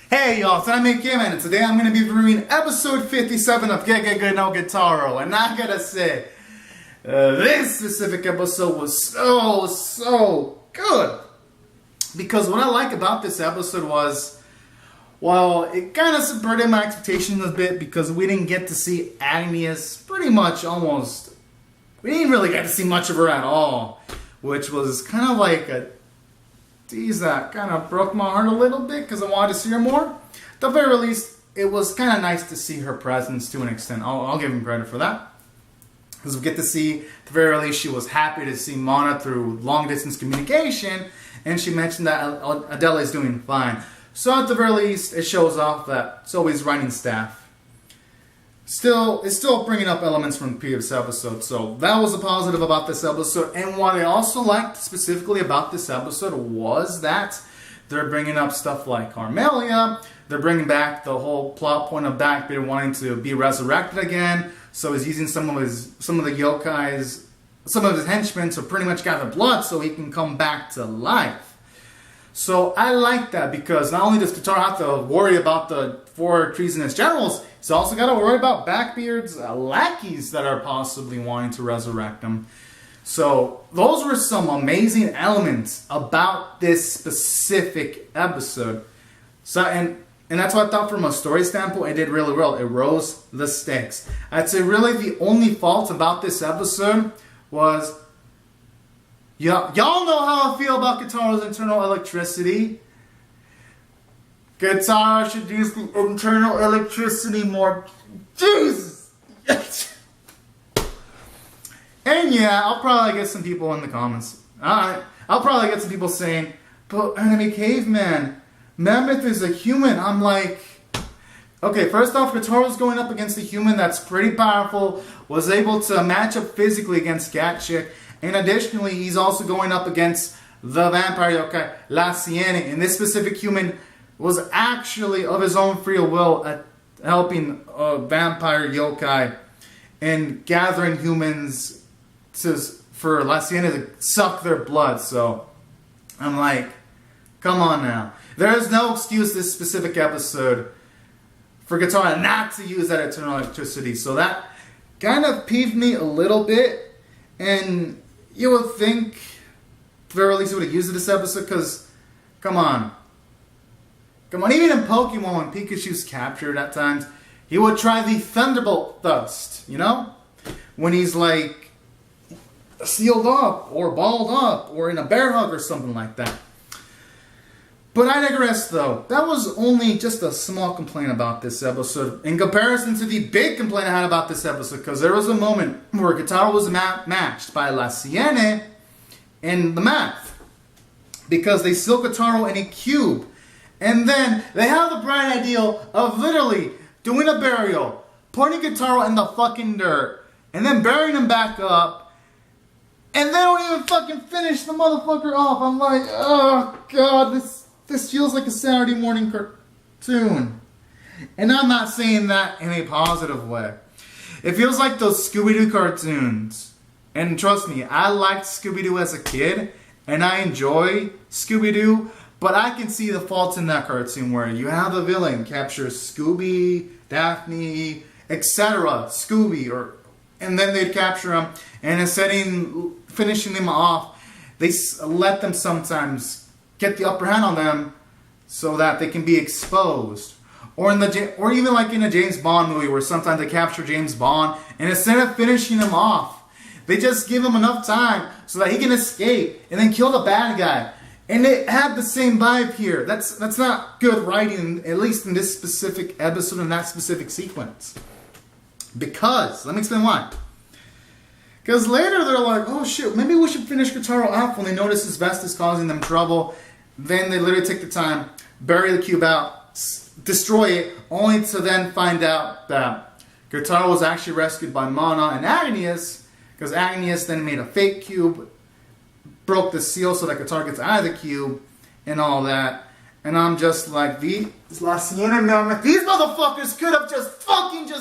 Hey y'all, it's I'm Kim, and today I'm going to be reviewing episode 57 of Gegege no鬼太郎, and I gotta say, this specific episode was so good. Because what I like about this episode was, well, it kind of subverted my expectations a bit because we didn't get to see Agnes pretty much almost, we didn't really get to see much of her at all, which was kind of like a tease that kind of broke my heart a little bit because I wanted to see her more. At the very least, it was kind of nice to see her presence to an extent. I'll give him credit for that. Because we get to see, at the very least, she was happy to see Mana through long-distance communication, and she mentioned that Adele is doing fine. So at the very least, it shows off that Zoe's writing staff it's still bringing up elements from the previous episode. So that was a positive about this episode. And what I also liked specifically about this episode was that they're bringing up stuff like Carmelia. They're bringing back the whole plot point of Blackbeard wanting to be resurrected again. So he's using some of the yokais, some of his henchmen to pretty much gather blood so he can come back to life. So I like that because not only does Kitarou have to worry about the 4 treasonous generals, he's also got to worry about Blackbeard's lackeys that are possibly wanting to resurrect him. So those were some amazing elements about this specific episode. So and that's what I thought from a story standpoint, it did really well. It rose the stakes. I'd say really the only fault about this episode was, y'all know how I feel about Kitarou's internal electricity. Kitarou should use the internal electricity more. Jesus! And yeah, I'll probably get some people in the comments. Alright, I'll probably get some people saying, but enemy caveman, Mammoth is a human. I'm like, okay, first off, Kitarou's going up against a human that's pretty powerful, was able to match up physically against Gatchick, and additionally, he's also going up against the vampire yokai, La Sienne, and this specific human was actually of his own free will at helping a vampire yokai and gathering humans for La Sienne to suck their blood. So I'm like, come on now. There is no excuse this specific episode for Kitarou not to use that eternal electricity. So that kind of peeved me a little bit. And you would think, at the very least, he would have used it this episode because, come on, even in Pokemon, when Pikachu's captured at times, he would try the Thunderbolt Dust, you know? When he's like sealed up or balled up or in a bear hug or something like that. But I digress though. That was only just a small complaint about this episode in comparison to the big complaint I had about this episode, because there was a moment where Kitarou was matched by La Sienne in the math because they seal Kitarou in a cube. And then they have the bright idea of literally doing a burial, putting Kitarou in the fucking dirt, and then burying him back up, and they don't even fucking finish the motherfucker off. I'm like, oh god, this feels like a Saturday morning cartoon. And I'm not saying that in a positive way. It feels like those Scooby-Doo cartoons. And trust me, I liked Scooby-Doo as a kid, and I enjoy Scooby-Doo, but I can see the faults in that cartoon where you have the villain capture Scooby, Daphne, etc. Scooby, and then they'd capture him, and instead of finishing them off, they let them sometimes get the upper hand on them so that they can be exposed. Or even like in a James Bond movie where sometimes they capture James Bond, and instead of finishing him off, they just give him enough time so that he can escape and then kill the bad guy. And it had the same vibe here. That's not good writing, at least in this specific episode and that specific sequence. Because, let me explain why. Because later they're like, oh shit, maybe we should finish Kitarou off when they notice his vest is causing them trouble. Then they literally take the time, bury the cube out, destroy it, only to then find out that Kitarou was actually rescued by Mana and Agnes, because Agnes then made a fake cube, broke the seal so that Kitarou gets out of the cube, and all that. And I'm just like, these La Sienne Mammoth, these motherfuckers could have just fucking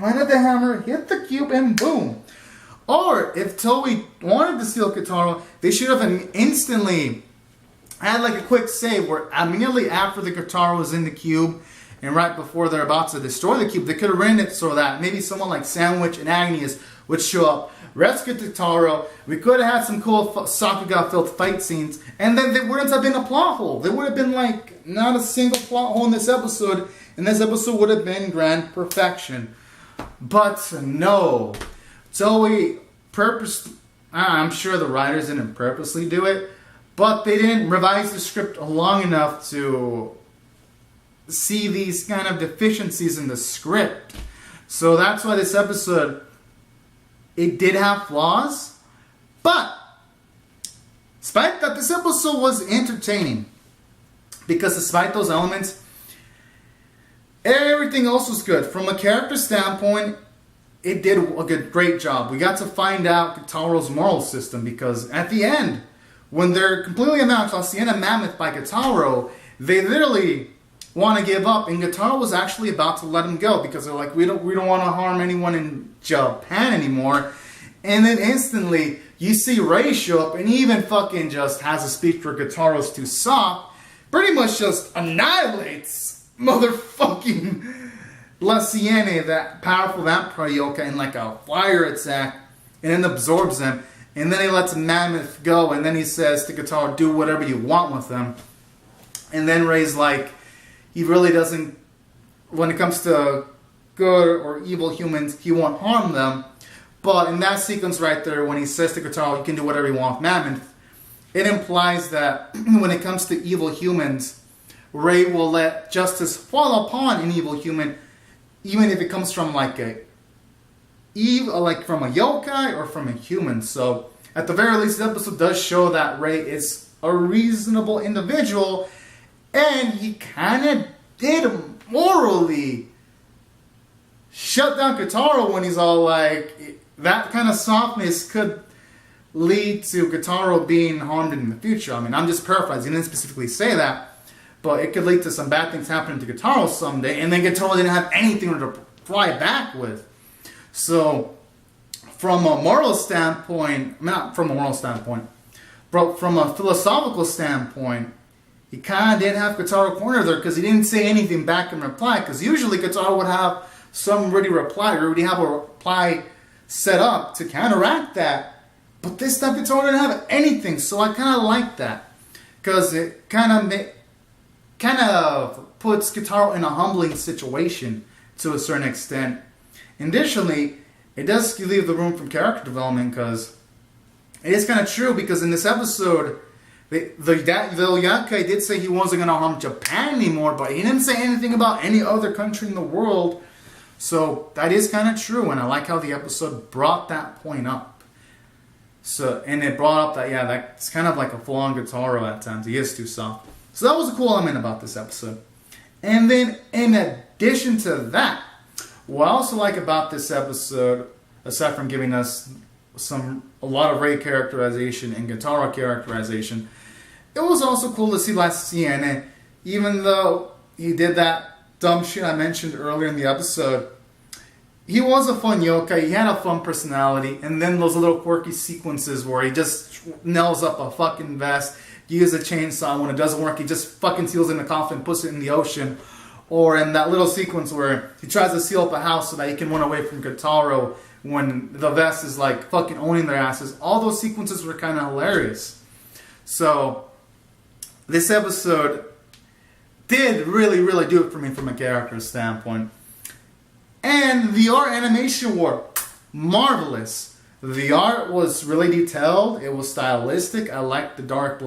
landed the hammer, hit the cube, and boom. Or if Toei wanted to seal Kitarou, they should have instantly I had like a quick save where immediately after the Kitarou was in the cube and right before they're about to destroy the cube, they could have written it so that maybe someone like Sandwich and Agnes would show up, rescue Kitarou. We could have had some cool Sakuga-filled fight scenes, and then there wouldn't have been a plot hole. There would have been like not a single plot hole in this episode, and this episode would have been grand perfection. But no, Toei I'm sure the writers didn't purposely do it, but they didn't revise the script long enough to see these kind of deficiencies in the script. So that's why this episode, it did have flaws, but despite that, this episode was entertaining. Because despite those elements, everything else was good. From a character standpoint, it did a great job. We got to find out Kitarou's moral system, because at the end, when they're completely outmatched, Hacienda Mammoth by Kitarou, they literally want to give up, and Kitarou was actually about to let him go because they're like, we don't want to harm anyone in Japan anymore. And then instantly, you see Ray show up, and he even fucking just has a speech for Kitarou's too soft, pretty much just annihilates motherfucking La Sienne, that powerful vampire yokai, in like a fire attack, and then absorbs him. And then he lets Mammoth go, and then he says to Kitarou, do whatever you want with him. And then Ray's like, he really doesn't, when it comes to good or evil humans, he won't harm them. But in that sequence right there, when he says to Kitarou, you can do whatever you want with Mammoth, it implies that when it comes to evil humans, Ray will let justice fall upon an evil human, even if it comes from like from a yokai or from a human. So at the very least, the episode does show that Ray is a reasonable individual, and he kind of did morally shut down Kitarou when he's all like, that kind of softness could lead to Kitarou being harmed in the future. I mean, I'm just paraphrasing. He didn't specifically say that, but it could lead to some bad things happening to Kitarou someday, and then Kitarou didn't have anything to fly back with. So, from a moral standpoint, not from a moral standpoint, but from a philosophical standpoint, he kind of did have Kitarou cornered there because he didn't say anything back in reply. Because usually Kitarou would have some ready reply, or already have a reply set up to counteract that. But this time Kitarou didn't have anything, so I kind of like that. Because it kind of puts Kitarou in a humbling situation to a certain extent. Additionally, it does leave the room for character development, because it is kind of true, because in this episode, the Yakai did say he wasn't going to harm Japan anymore, but he didn't say anything about any other country in the world. So that is kind of true, and I like how the episode brought that point up. So, and it brought up that, yeah, that's kind of like a full-on Kitarou at times. He is too soft. So that was a cool element about this episode. And then, in addition to that, what I also like about this episode, aside from giving us a lot of Ray characterization and Kitarou characterization, it was also cool to see La Sienne, even though he did that dumb shit I mentioned earlier in the episode. He was a fun yokai, he had a fun personality, and then those little quirky sequences where he just nails up a fucking vest, uses a chainsaw, when it doesn't work, he just fucking seals it in a coffin and puts it in the ocean. Or in that little sequence where he tries to seal up a house so that he can run away from Kitarou when the vest is like fucking owning their asses. All those sequences were kind of hilarious. So, this episode did really, really do it for me from a character standpoint. And the art animation were marvelous. The art was really detailed. It was stylistic. I liked the dark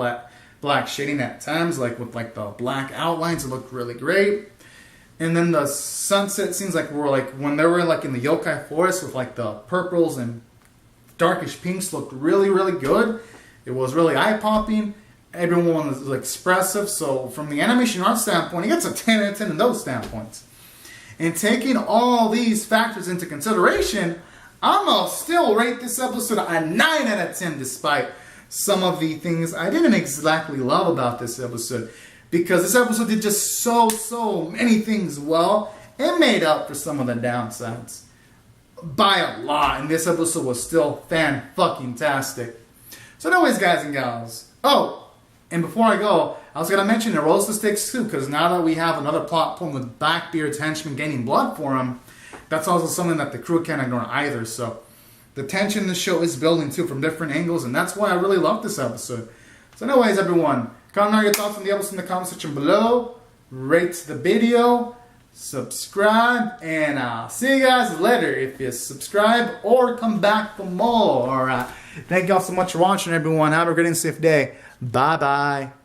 black shading at times, like with like the black outlines. It looked really great. And then the sunset scenes, like were like when they were like in the yokai forest with like the purples and darkish pinks, looked really, really good. It was really eye-popping. Everyone was expressive. So from the animation art standpoint, he gets a 10 out of 10 in those standpoints. And taking all these factors into consideration, I'm gonna still rate this episode a 9 out of 10, despite some of the things I didn't exactly love about this episode. Because this episode did just so many things well. It made up for some of the downsides. By a lot. And this episode was still fan-fucking-tastic. So anyways, guys and gals. Oh, And before I go, I was going to mention the roast the sticks too, because now that we have another plot point with Blackbeard's henchman gaining blood for him, that's also something that the crew can't ignore either. So the tension in the show is building too from different angles, and that's why I really love this episode. So anyways, everyone, comment on your thoughts on the episode in the comment section below. Rate the video, subscribe, and I'll see you guys later if you subscribe or come back for more. Alright, thank y'all so much for watching, everyone. Have a great and safe day. Bye-bye.